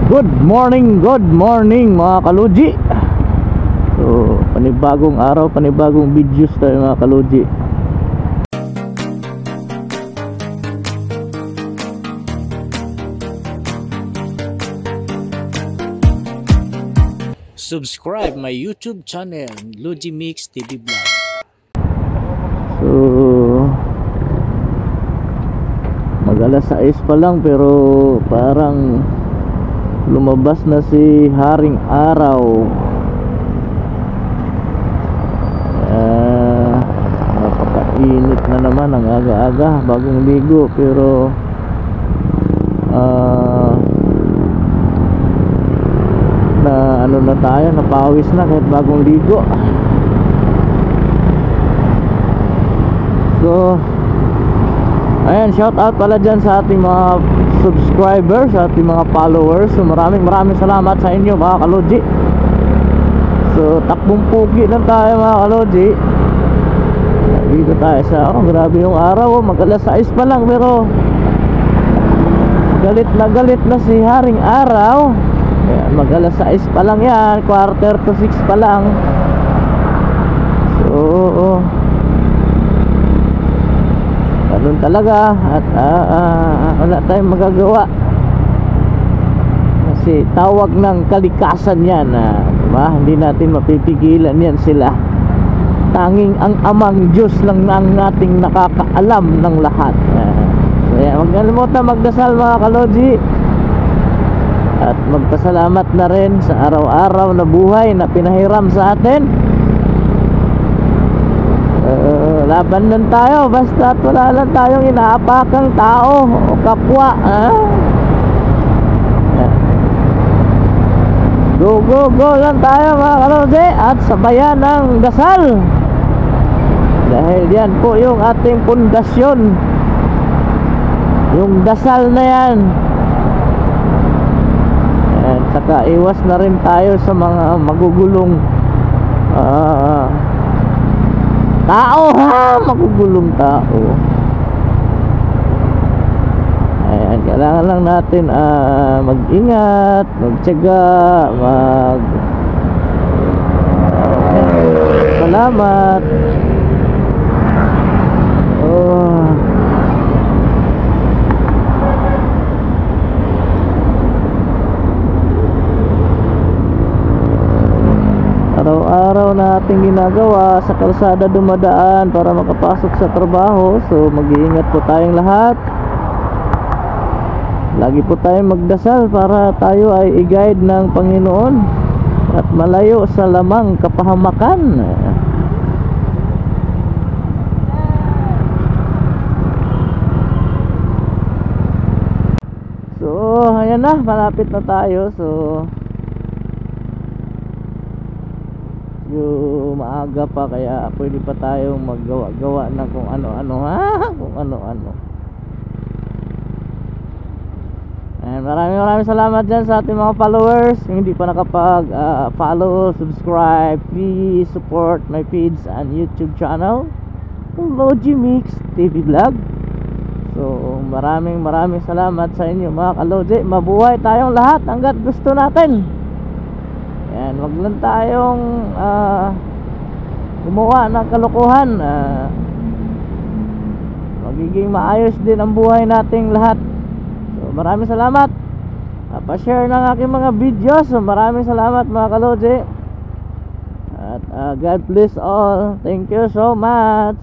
Good morning mga kaluji. So, panibagong araw, panibagong videos tayo mga kaluji. Subscribe my YouTube channel, Luigi Mix TV Vlog. So, mag-alas 6 pa lang pero parang lumabas na si Haring Araw. Napakainit na naman ang aga-aga, bagong ligo pero na ano na tayo, napawis na kahit bagong ligo. So ayan, shout out pala dyan sa ating mga subscribers, sa ating mga followers. So maraming salamat sa inyo mga kaloji. So takbong pugi lang tayo mga kaloji. Dito tayo sa grabe yung araw, mag-alas 6 pa lang pero galit na si Haring Araw. Ayan, mag-alas 6 pa lang yan, 5:45 pa lang. So ganun talaga at wala tayong magagawa kasi tawag ng kalikasan yan, diba? Hindi natin mapipigilan yan sila. Tanging ang amang Diyos lang ang nating nakakaalam ng lahat. Kaya huwag kalimutan magdasal mga kaloji at magpasalamat na rin sa araw-araw na buhay na pinahiram sa atin. Laban lang tayo basta wala lang tayong inaapakang tao o kapwa. Go lang tayo mga kalode at sabayan ng dasal, dahil yan po yung ating pundasyon, yung dasal na yan. At saka iwas na rin tayo sa mga magugulong tao, magugulong tao. Ayan, kailangan lang natin mag-ingat, magtiyaga, salamat. Araw-araw natin ginagawa sa kalsada dumadaan para makapasok sa trabaho. So mag-iingat po tayong lahat. Lagi po tayong magdasal para tayo ay i-guide ng Panginoon at malayo sa lamang kapahamakan. So ayan na, malapit na tayo. So maaga pa kaya pwede pa tayong maggawa-gawa ng kung ano-ano, kung ano-ano. And maraming salamat dyan sa ating mga followers. Kung hindi pa nakapag follow, subscribe, please support my feeds and YouTube channel, Luigi Mix TV Vlog. So maraming salamat sa inyo mga kalodi. Mabuhay tayong lahat hanggat gusto natin. Yan, wag lang tayong gumawa ng kalokohan. Magiging maayos din ang buhay nating lahat. So maraming salamat. Pa-share ng aking mga videos. So maraming salamat mga kalodi. At God bless all. Thank you so much.